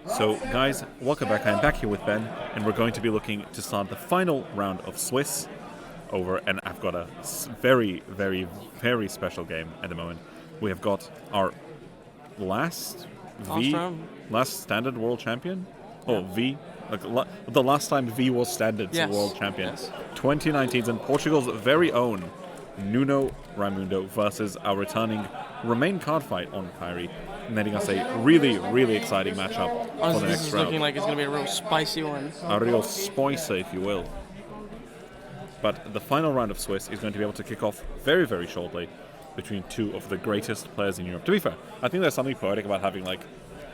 So, guys, welcome back. I'm back here with Ben, and we're going to be looking to start the final round of Swiss over, and I've got a very, very, very special game at the moment. We have got our last standard world champion. Oh, V. The last time V was standard world champion. Yes. 2019's and Portugal's very own Nuno Raimundo versus our returning Remain card fight on Kairi, netting us a really, really exciting matchup for the next this is round. looking like it's going to be a real spicy one. A real spicy, if you will. But the final round of Swiss is going to be able to kick off very, very shortly between two of the greatest players in Europe. To be fair, I think there's something poetic about having like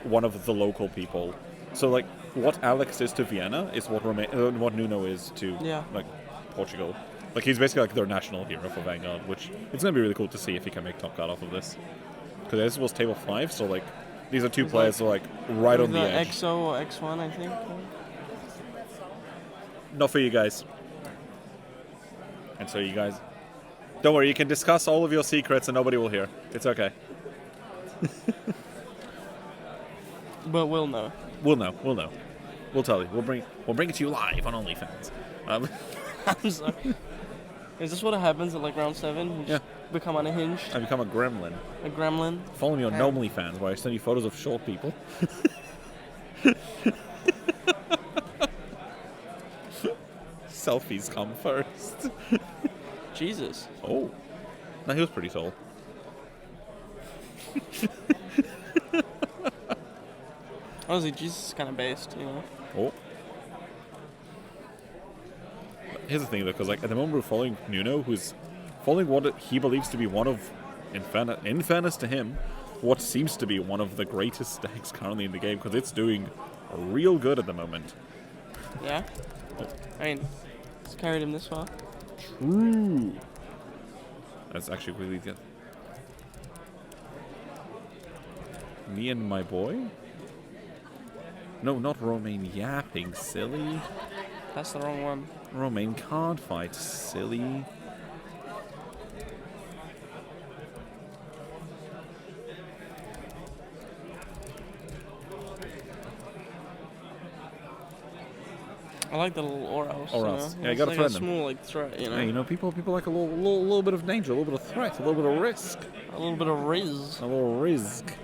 one of the local people. So like what Alex is to Vienna is what what Nuno is to like Portugal. Like he's basically like their national hero for Vanguard, which it's going to be really cool to see if he can make top card off of this. Because this was table 5, so like these are two players who are like right on the edge. XO or X1, I think. Not for you guys. And so you guys, don't worry, you can discuss all of your secrets and nobody will hear. It's okay. But we'll know. We'll know. We'll tell you. We'll bring it to you live on OnlyFans. I'm sorry. Is this what happens at like round 7? You just become unhinged? I become a gremlin. A gremlin? Follow me on OnlyFans where I send you photos of short people. Selfies come first. Jesus. Oh. No, he was pretty tall. Honestly, Jesus is kind of based, you know? Oh. Here's the thing, though, because like at the moment we're following Nuno, who's following what he believes to be one of, in fairness to him, what seems to be one of the greatest decks currently in the game, because it's doing real good at the moment. Yeah? I mean, it's carried him this far. True. That's actually really good. Me and my boy? No, not Romain yapping, silly. That's the wrong one. Romain card fight, silly. I like the little Oros. Oros. You know? Yeah, you gotta like threaten a them. small like threat, you know? Yeah, you know, people like a little bit of danger, a little bit of threat, a little bit of risk. A little bit of riz. A little risk.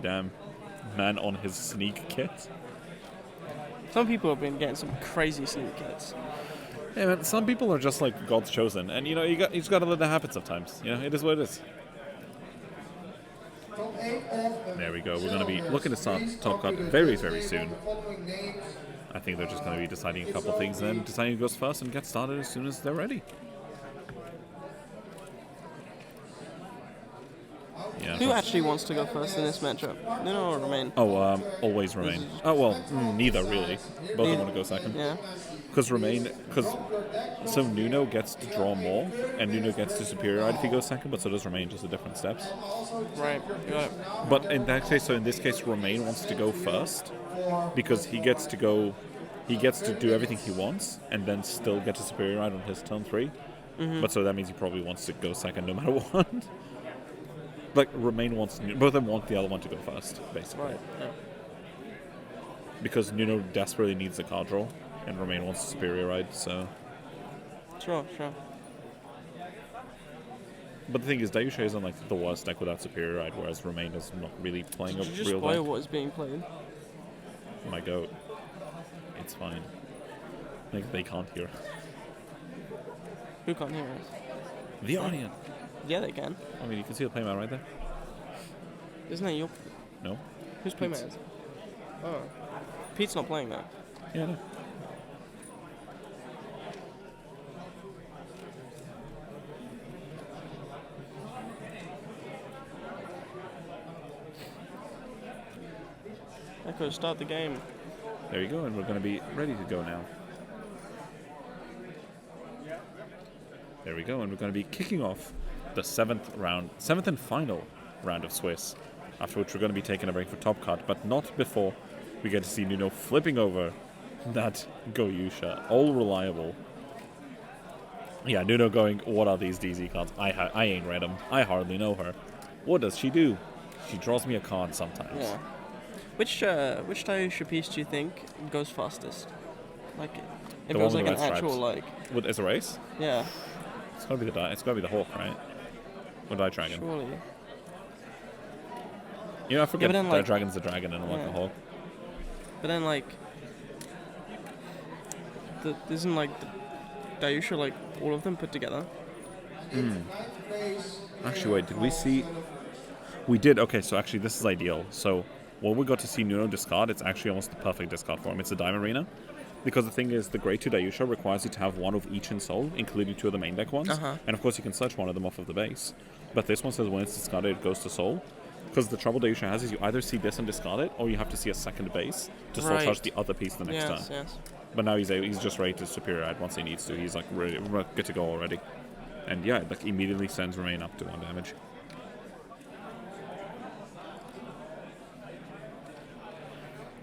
Damn. Man on his sneak kit. Some people have been getting some crazy sneak kits. Yeah, man, some people are just like God's chosen, and you know, you just gotta let that happen sometimes. You know, it is what it is. There we go. We're gonna be looking to start top cut very, very soon. I think they're just gonna be deciding a couple things, then deciding who goes first and get started as soon as they're ready. Yeah. Who actually wants to go first in this matchup? Nuno or Remain? Oh, always Remain. Oh well, neither really. Both of them want to go second. Yeah. So Nuno gets to draw more, and Nuno gets to superiorite if he goes second, but so does Remain, just at different steps. Right. Got it. But in this case, Remain wants to go first because he gets to do everything he wants, and then still get to superiorite on his turn 3. Mm-hmm. But so that means he probably wants to go second no matter what. Like Remain wants, both of them want the other one to go first, basically. Right. Yeah. Because Nuno desperately needs a card draw, and Remain wants a superiorite, so. Sure. But the thing is, Daiyusha isn't like the worst deck without superiorite, whereas Remain is not really playing Did you a just real spoil deck. what is being played? My goat. It's fine. Like they can't hear. Who can't hear us? The audience. Yeah, they can. I mean, you can see the playmat right there. Isn't that your... No. Whose playmat is? Oh. Pete's not playing that. Yeah, no. Echo, start the game. There you go, and we're going to be ready to go now. There we go, and we're going to be kicking off the seventh and final round of Swiss, after which we're going to be taking a break for top cut, but not before we get to see Nuno flipping over that Daiyusha, all reliable. Yeah, Nuno going, what are these DZ cards? I ain't read them. I hardly know her. What does she do? She draws me a card sometimes. Yeah. Which Daiyusha piece do you think goes fastest? Like, if The it was one like with an the red actual stripes. As a race, yeah, it's gotta be it's gotta be the Hawk, right? Or Die Dragon. surely. You know, I forget but then, Die like- Dragon's a dragon and like Yeah. a Hawk. But then like, isn't like Daiyusha like all of them put together? Actually, wait, did we see? We did. Okay, so actually, this is ideal. So, when we got to see Nuno discard, it's actually almost the perfect discard for him. It's a Dime Arena. Because the thing is, the Grade 2 Daiyusha requires you to have one of each in Soul, including 2 of the main deck ones. And of course, you can search one of them off of the base. But this one says when it's discarded, it goes to Soul. Because the trouble Daiyusha has is you either see this and discard it, or you have to see a second base to Soul Right. charge the other piece the next turn. Yes. But now he's just ready to superior once he needs to. He's like ready, good to go already. And yeah, like immediately sends Remain up to 1 damage.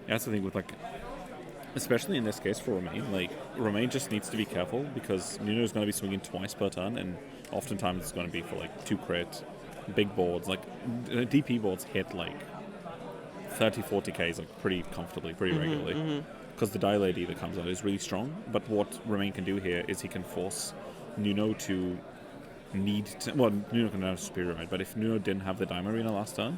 Yeah, that's the thing with like, especially in this case for Remain, like Remain just needs to be careful because Nuno's going to be swinging twice per turn, and oftentimes it's going to be for like 2 crit, big boards. Like DP boards hit like 30-40Ks like pretty comfortably, pretty regularly. Because the Die Lady that comes out is really strong. But what Remain can do here is he can force Nuno to Nuno can have superior, right? But if Nuno didn't have the Dime Arena last turn,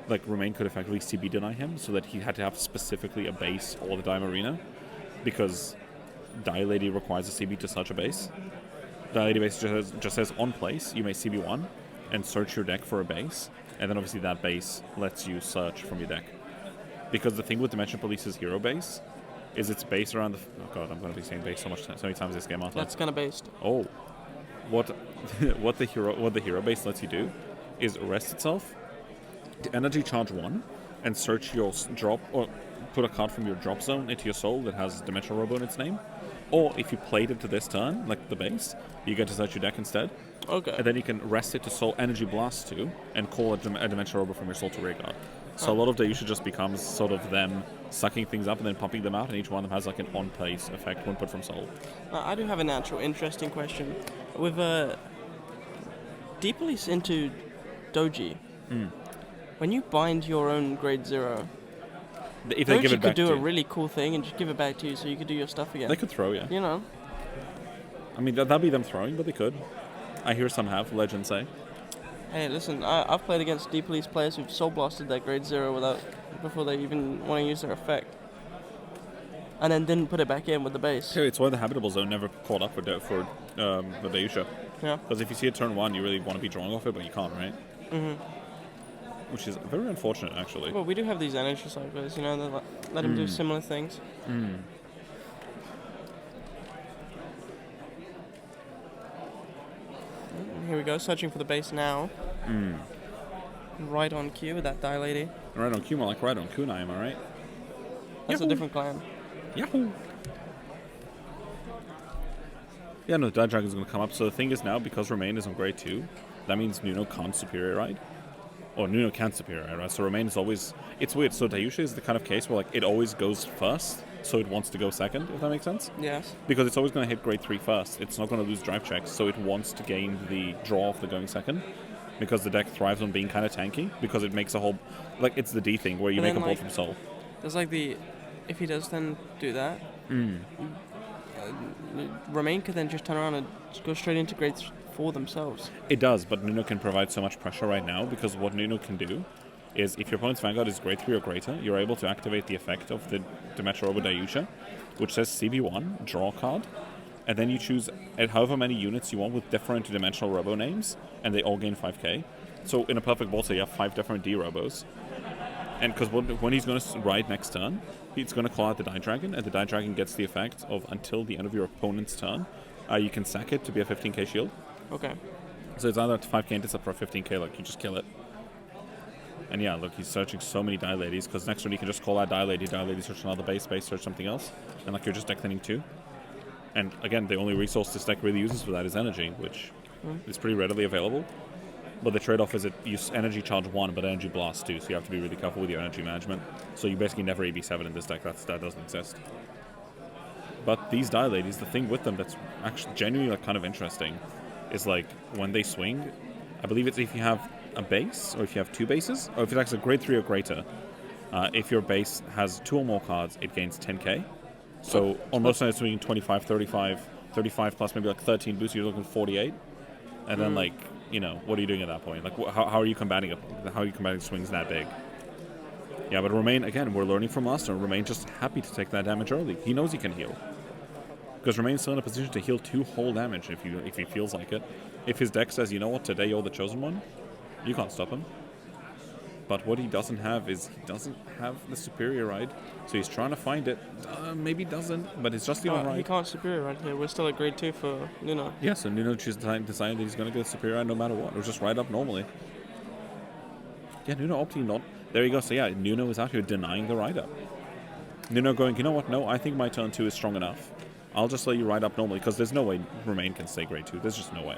like Remain could effectively CB deny him, so that he had to have specifically a base or the Dime Arena, because Die Lady requires a CB to search a base. Die Lady base just says on place, you may CB 1 and search your deck for a base, and then obviously that base lets you search from your deck. Because the thing with Dimension Police's hero base is it's based around the... Oh god, I'm going to be saying base so many times this game, aren't I? That's kind of based. Oh. What the hero base lets you do is rest itself, energy charge 1, and search your drop, or put a card from your drop zone into your Soul that has Dimensional Robo in its name. Or if you played it to this turn, like the base, you get to search your deck instead. Okay. And then you can rest it to Soul Energy Blast 2 and call a Dimensional Robo from your Soul to rear guard. So a lot of Daiyusha just becomes sort of them sucking things up and then pumping them out, and each one of them has like an on-place effect when put from Soul. I do have an actual interesting question. With Deep Police into Doji, when you bind your own Grade 0, If they give Doji it back could do to a you. really cool thing and just give it back to you so you could do your stuff again. They could throw, yeah. You know? I mean, that'd be them throwing, but they could. I hear some have, legends say. Hey, listen, I've played against Deep Police players who've Soul Blasted their Grade 0 before they even want to use their effect. And then didn't put it back in with the base. Okay, it's why the Habitable Zone never caught up for the Daiyusha. Yeah. Because if you see a turn 1, you really want to be drawing off it, but you can't, right? Which is very unfortunate, actually. Well, we do have these energy cyclers, you know, that let them do similar things. Here we go, searching for the base now. Right on cue with that Die Lady. Right on Kuma, like right on Kunai, am I right? That's a different clan. Yahoo! Yeah, no, the Die Dragon's going to come up. So the thing is now, because Remain is on Grade 2, that means Nuno can't superior ride. Or Nuno can't superior ride. So Remain is always... It's weird. So Daiyusha is the kind of case where like it always goes first, so it wants to go second, if that makes sense. Yes. Because it's always going to hit Grade 3 first. It's not going to lose drive checks, so it wants to gain the draw of the going second. Because the deck thrives on being kind of tanky, because it makes a whole... Like, it's the D thing, where you But make a then, bolt like, from Soul. There's like if he does then do that, Remain could then just turn around and just go straight into Grade 4 themselves. It does, but Nuno can provide so much pressure right now, because what Nuno can do is, if your opponent's Vanguard is Grade 3 or greater, you're able to activate the effect of the Dimensional Robo Daiyusha, which says CB1, draw a card, and then you choose however many units you want with different Dimensional Robo names, and they all gain 5k. So in a perfect board, so you have 5 different D-Robos. And because when he's going to ride next turn, he's going to call out the Die Dragon, and the Die Dragon gets the effect of, until the end of your opponent's turn, you can sack it to be a 15k shield. Okay. So it's either 5k intercept for 15k, like you just kill it. And yeah, look, he's searching so many Die Ladies, because next turn you can just call out Die Lady search another base, search something else, and like you're just deck thinning 2. And again, the only resource this deck really uses for that is energy, which is pretty readily available. But the trade-off is you energy charge 1, but energy blast 2, so you have to be really careful with your energy management. So you basically never AB7 in this deck, that doesn't exist. But these Die Ladies, the thing with them that's actually genuinely like, kind of interesting is like when they swing, I believe it's if you have a base, or if you have 2 bases, or if it's actually Grade 3 or greater, If your base has 2 or more cards, it gains 10k. So on most nights, swinging 25, 35 plus maybe like 13 boosts, you're looking 48. And then like, what are you doing at that point? Like, how are you combating it? How are you combating swings that big? Yeah, but Romain, again, we're learning from last time. Romain just happy to take that damage early. He knows he can heal. Because Romain's still in a position to heal 2 whole damage if he feels like it. If his deck says, you know what, today you're the chosen one, you can't stop him. But what he doesn't have is he doesn't have the superior ride. So he's trying to find it. Maybe doesn't, but it's just the He ride. can't superior right here. We're still at grade 2 for Nuno. Yeah, so Nuno just decided that he's going to get a superior ride no matter what. Or just ride up normally. Yeah, Nuno opting not. There you go. So yeah, Nuno is out here denying the ride up. Nuno going, you know what? No, I think my turn 2 is strong enough. I'll just let you ride up normally because there's no way Romain can stay grade 2. There's just no way.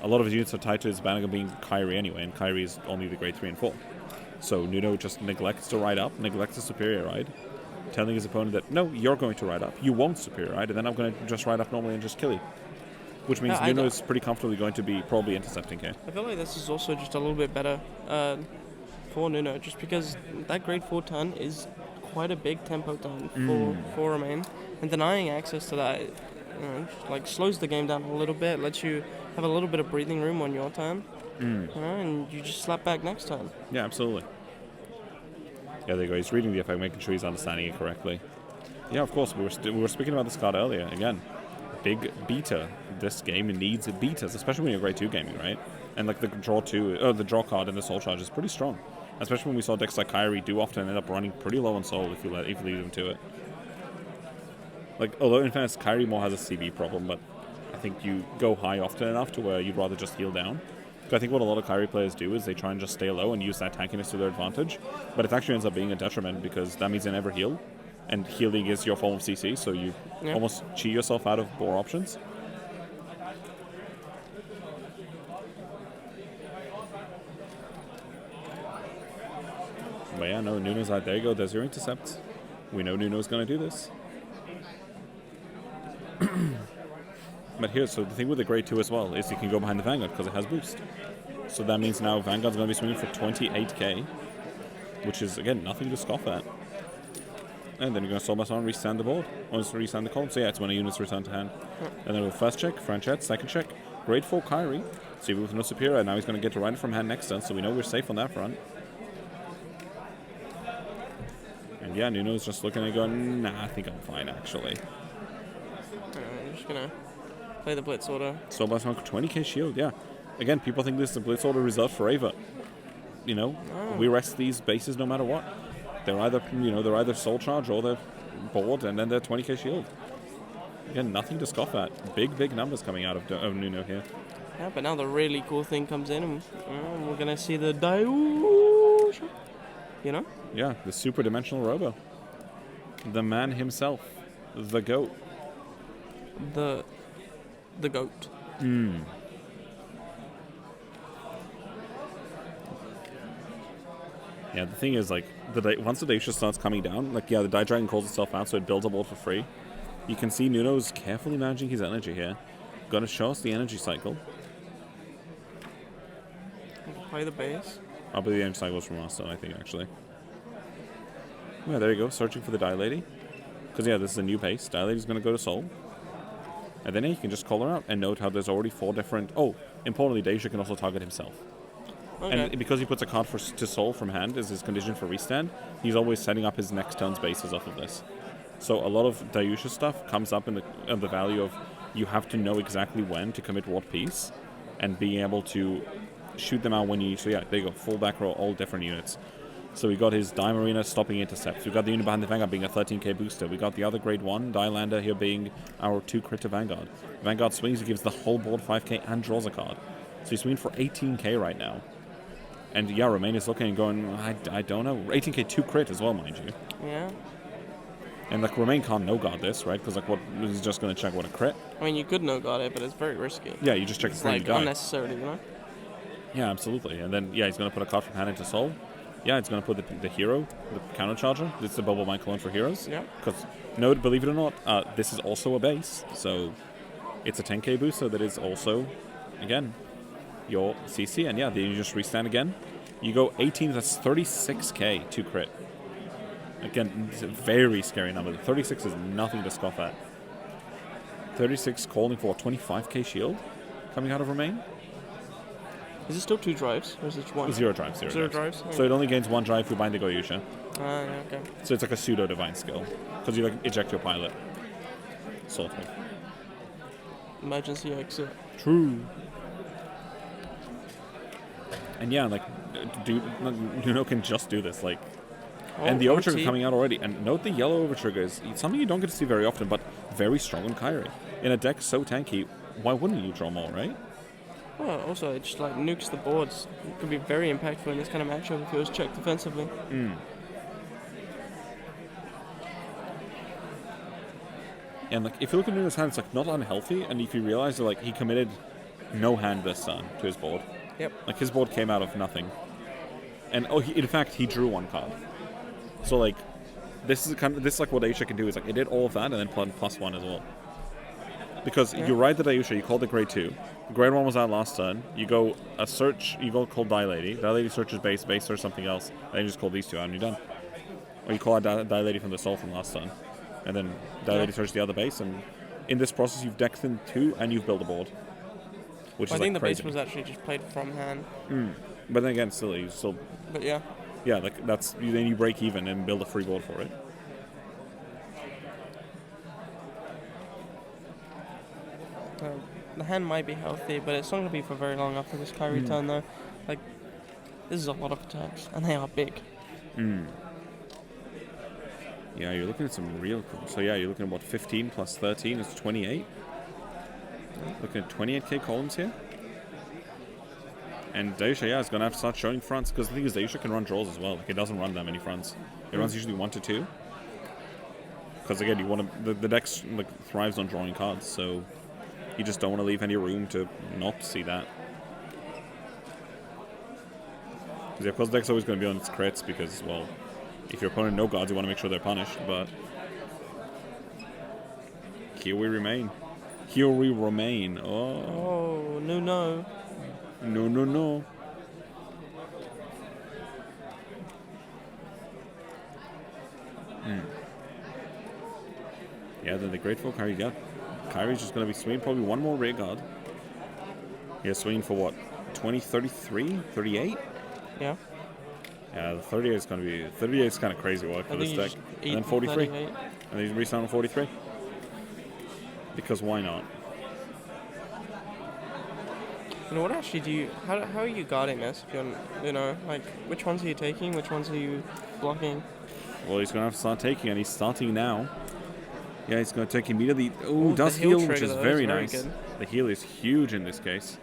A lot of his units are tied to his Bannerman being Kairi anyway, and Kairi is only the grade 3 and 4. So Nuno just neglects to ride up, neglects the superior ride, telling his opponent that, no, you're going to ride up. You won't superior ride, and then I'm going to just ride up normally and just kill you. Which means Nuno is pretty comfortably going to be probably intercepting here. I feel like this is also just a little bit better for Nuno, just because that grade 4 turn is quite a big tempo turn for Romain, and denying access to that, like slows the game down a little bit, lets you have a little bit of breathing room on your turn, and you just slap back next turn. Yeah, absolutely. Yeah, there you go. He's reading the effect, making sure he's understanding it correctly. Yeah, of course. We were speaking about this card earlier. Again, big beta. This game needs betas, especially when you're grade 2 gaming, right? And like the draw card in the Soul Charge is pretty strong. Especially when we saw decks like Kairi do often end up running pretty low on Soul if you leave them to it. Like, although in fairness, Kairi more has a CV problem, but I think you go high often enough to where you'd rather just heal down. I think what a lot of Kairi players do is they try and just stay low and use that tankiness to their advantage, but it actually ends up being a detriment because that means they never heal, and healing is your form of CC, so you almost cheat yourself out of more options. But yeah, no, Nuno's out. There you go, there's your intercept. We know Nuno's going to do this. But here, so the thing with the grade 2 as well is you can go behind the Vanguard because it has boost. So that means now Vanguard's going to be swinging for 28k, which is, again, nothing to scoff at. And then you're going to Soulblast on and restand the board, or just restand the column. So yeah, it's when a unit's returned to hand. And then we'll first check, Franchette, second check, grade 4 Kairi. So with no superior, now he's going to get to ride it from hand next turn, so we know we're safe on that front. And yeah, Nuno's just looking and going, nah, I think I'm fine, actually. I'm just going to play the Blitz Order. Soulblast on 20k shield, yeah. Again, people think this is a Blitz Order reserved for Ava. We rest these bases no matter what. They're either Soul Charge or they're board, and then they're 20k shield. Again, nothing to scoff at. Big numbers coming out of Nuno here. Yeah, but now the really cool thing comes in, and we're going to see the Daiyusha, Yeah, the super dimensional Robo. The man himself. The GOAT. The GOAT. Yeah, the thing is, like, once the Daiyusha starts coming down, like, yeah, the Die Dragon calls itself out, so it builds a board for free. You can see Nuno's carefully managing his energy here. Gonna show us the energy cycle. Play the base. I'll be the energy cycles from last time, I think, actually. Yeah, there you go, searching for the Die Lady. Because, yeah, this is a new base. Die Lady's gonna go to Soul. And then you can just call her out and note how there's already 4 different... Oh, importantly, Daiyusha can also target himself. Okay. And because he puts a card to Soul from hand as his condition for restand, he's always setting up his next turn's bases off of this. So a lot of Daiyusha stuff comes up in the value of you have to know exactly when to commit what piece and being able to shoot them out when you... So yeah, there you go, full back row, all different units. So we got his Die Marina stopping intercepts. We got the unit behind the Vanguard being a 13k booster. We got the other grade 1 Die Lander here being our 2 crit to Vanguard. Vanguard swings, he gives the whole board 5k and draws a card. So he's swinging for 18k right now. And yeah, Romain is looking and going, I don't know. 18k 2 crit as well, mind you. Yeah. And like Romain can't no-guard this, right? Because like what he's just going to check what a crit. I mean, you could no-guard it, but it's very risky. Yeah, you just check it's the like unnecessarily, Yeah, absolutely. And then yeah, he's going to put a card from hand into Soul. Yeah, it's going to put the hero, the counter charger. This is the Bubble Mind clone for heroes. Yeah. Because believe it or not, this is also a base, so it's a 10k booster that is also, again, your CC. And yeah, then you just restand again. You go 18, that's 36k to crit. Again, it's a very scary number. 36 is nothing to scoff at. 36 calling for a 25k shield coming out of Remain. Is it still 2 drives, or is it 1? Zero drives. So it only gains 1 drive if you bind the Daiyusha. Yeah, okay. So it's like a pseudo divine skill because you like eject your pilot. Sort of. Emergency exit. True. And yeah, like, can just do this, like, and the overtrigger OT. coming out already. And note the yellow overtrigger is something you don't get to see very often, but very strong on Kairi. In a deck so tanky, why wouldn't you draw more, right? Well, also, it just like nukes the boards. It could be very impactful in this kind of matchup if it was checked defensively. And like, if you look at Nuno's hand, it's like not unhealthy. And if you realize that like he committed no hand this turn to his board, like his board came out of nothing. And in fact, he drew 1 card. So like, this is like what Daiyusha can do is like it did all of that and then +1 as well. Because you ride the Daiyusha, you call the grade 2. Grade 1 was out last turn. You go a search, you go call Die Lady. Die Lady searches base search something else. Then you just call these 2 out and you're done. Or you call out Die Lady from the soul from last turn. And then Die Lady searches the other base, and in this process you've decked in 2 and you've built a board. Which is I think the crazy. base was actually just played from hand. But then again, still, you still... But yeah. Yeah, like that's then you break even and build a free board for it. The hand might be healthy, but it's not going to be for very long after this Kairi turn, though. Like, this is a lot of attacks, and they are big. Yeah, you're looking at some real... So yeah, you're looking at what, 15 plus 13 is 28? Looking at 28k columns here. And Daiyusha, yeah, is going to have to start showing fronts, because the thing is, Daiyusha can run draws as well. Like, it doesn't run that many fronts. It runs usually 1 to 2. Because again, you want to... The deck like, thrives on drawing cards, so you just don't want to leave any room to not see that. Because, yeah, of course, the deck's always going to be on its crits, because, well, if your opponent no gods, you want to make sure they're punished, but... Here we remain. Here we remain. Oh, no. No. Yeah, then the Grateful Kairi got. Kairi's just going to be swinging probably 1 more rear guard. Yeah, swinging for what? 20, 33, 38? Yeah. Yeah, the 38 is going to be... 38 is kind of crazy work for this deck. And then 43. 38. And then he's restarting on 43. Because why not? You know, what actually do you... How are you guarding this? If you're, like, which ones are you taking? Which ones are you blocking? Well, he's going to have to start taking, and he's starting now. Yeah, he's going to take immediately... Oh, does heal, which is very nice. Good. The heal is huge in this case.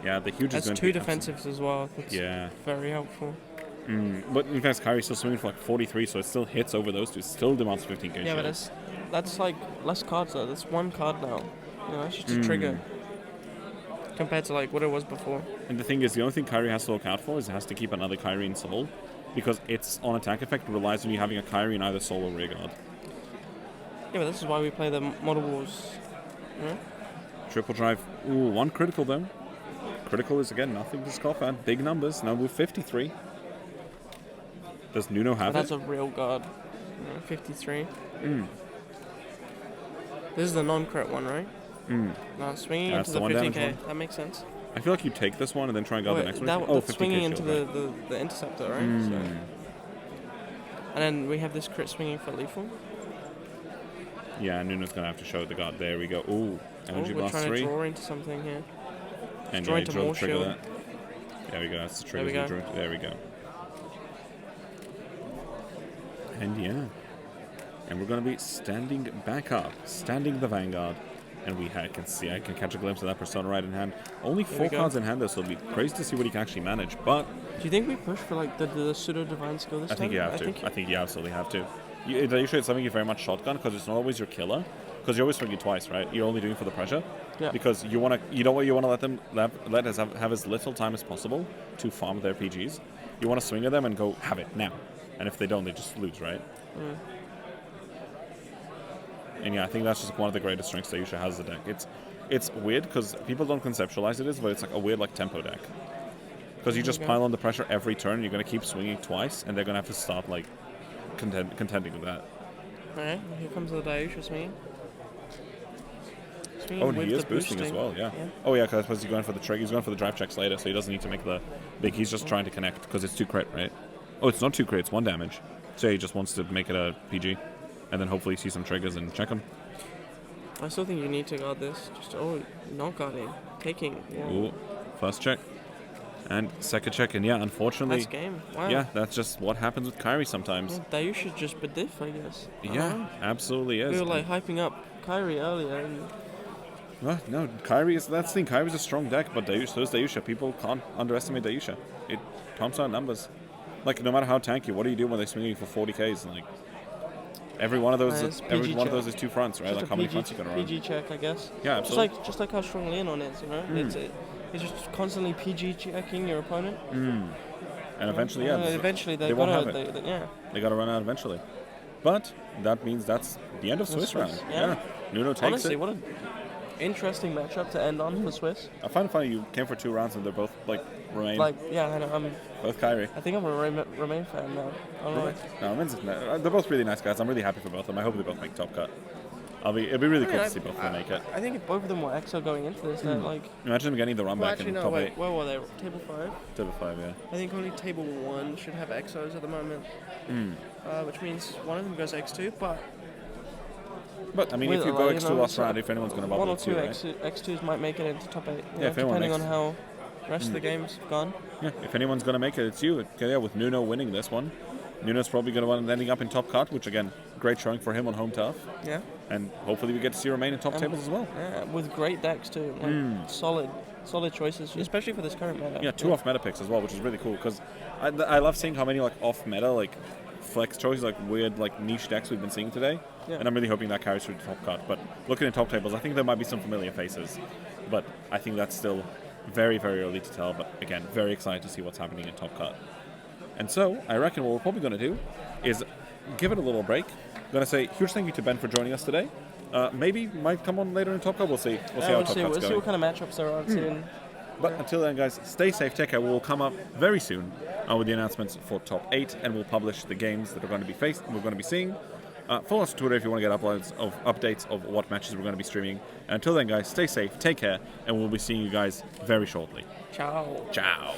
Yeah, the huge is going to be... That's 2 defensives as well. That's very helpful. But in fact, Kairi's still swinging for like 43, so it still hits over those 2. Still demands 15k. Yeah, but that's like less cards though. That's 1 card now. You know, it's just a trigger. Compared to like what it was before. And the thing is, the only thing Kairi has to look out for is it has to keep another Kairi in soul. Because its on attack effect relies on you having a Kairi in either soul or rear guard. Yeah, but this is why we play the model wars. Yeah? Triple drive. Ooh, 1 critical though. Critical is again nothing to scoff at. Big numbers. Now with 53. Does Nuno have that's a real guard. 53. This is the non-crit one, right? No, swinging into the 15k. That makes sense. I feel like you take this one and then try and guard the next one. That's swinging into the interceptor, right? So. And then we have this crit swinging for lethal. Yeah, Nuno's going to have to show the guard. There we go. Ooh, energy blast 3. We're trying to draw into something here. And draw yeah, into draw more the trigger shield. that. There we go. That's the trigger. There we go. And yeah. And we're going to be standing back up. Standing the Vanguard. And I can catch a glimpse of that Persona right in hand. Only 4 cards in hand though, so it'll be crazy to see what he can actually manage. But do you think we push for like the pseudo divine skill this time? I think you have to. I think you absolutely have to. Usually it's something you very much shotgun because it's not always your killer. Because you're always swinging twice, right? You're only doing it for the pressure. Yeah. Because you want to let them let us have as little time as possible to farm their PGs. You want to swing at them and go have it now. And if they don't, they just lose, right? And yeah, I think that's just one of the greatest strengths Daiyusha has as a deck. it's weird because people don't conceptualize it as, but it's like a weird like tempo deck. Because you just pile on the pressure every turn, you're going to keep swinging twice, and they're going to have to start like contending with that. Alright, here comes the Daiyusha swinging. Oh, and he is boosting as well, yeah. Oh, yeah, because I suppose he's going for the trick. He's going for the drive checks later, so he doesn't need to make the big. He's just trying to connect because it's 2 crit, right? Oh, it's not 2 crit, it's 1 damage. So he just wants to make it a PG, and then hopefully see some triggers and check him. I still think you need to guard this. Just not guarding, taking. Yeah. Ooh, first check. And second check, and yeah, unfortunately... That's game. Wow. Yeah, that's just what happens with Kairi sometimes. Yeah, Daiyusha's just bediff, I guess. Yeah, absolutely is. We were like hyping up Kairi earlier. And well, no, Kairi is... That's the thing, Kairi's a strong deck, but Daiyusha, so is Daiyusha. People can't underestimate Daiyusha. It pumps out numbers. Like, no matter how tanky, what do you do when they swing you for 40Ks? Like, every one of those is 2 fronts, right? Just like, how many fronts you can run? PG check, I guess. Yeah, absolutely. Just like how strong Leonon is, you know? He's just constantly PG checking your opponent. And eventually, yeah. Eventually, they won't have it. They got to run out eventually. But that means that's the end of Swiss round. Yeah. Nuno takes Honestly, it. what an interesting matchup to end on for Swiss. I find it funny you came for 2 rounds and they're both, like, Remain. Like, yeah, I know. Both Kairi. I think I'm a Remain fan now. I don't know. No, Remain's they're both really nice guys. I'm really happy for both of them. I hope they both make top cut. It'll be really cool to see both of them make it. I think if both of them were EXO going into this, then like... Imagine them getting the run back in top 8. Where were they? Table 5? Table 5, yeah. I think only table 1 should have EXOs at the moment. Which means one of them goes X2, But, I mean, if you go X2 last round, if anyone's going to bubble, one or it's you, two right? X2s might make it into top 8. Yeah, depending on how the rest of the game's gone. Yeah, if anyone's going to make it, it's you. Yeah, with Nuno winning this one. Nuno's probably going to end ending up in top cut, which, again, great showing for him on home turf. Yeah. And hopefully we get to see Remain in top tables as well. Yeah, with great decks too. Like solid choices, especially for this current meta. Yeah, 2 off-meta picks as well, which is really cool, because I love seeing how many like off-meta, like flex choices, like weird like niche decks we've been seeing today. Yeah. And I'm really hoping that carries through to top cut. But looking at top tables, I think there might be some familiar faces. But I think that's still very, very early to tell. But again, very excited to see what's happening in top cut. And so I reckon what we're probably going to do is give it a little break. I'm going to say huge thank you to Ben for joining us today. Maybe might come on later in Top Cut. We'll see. We'll see how Top Cut's going. We'll see what kind of matchups there are soon. But until then, guys, stay safe. Take care. We'll come up very soon with the announcements for Top 8, and we'll publish the games that are going to be faced. We're going to be seeing. Follow us on Twitter if you want to get updates of what matches we're going to be streaming. And until then, guys, stay safe. Take care, and we'll be seeing you guys very shortly. Ciao. Ciao.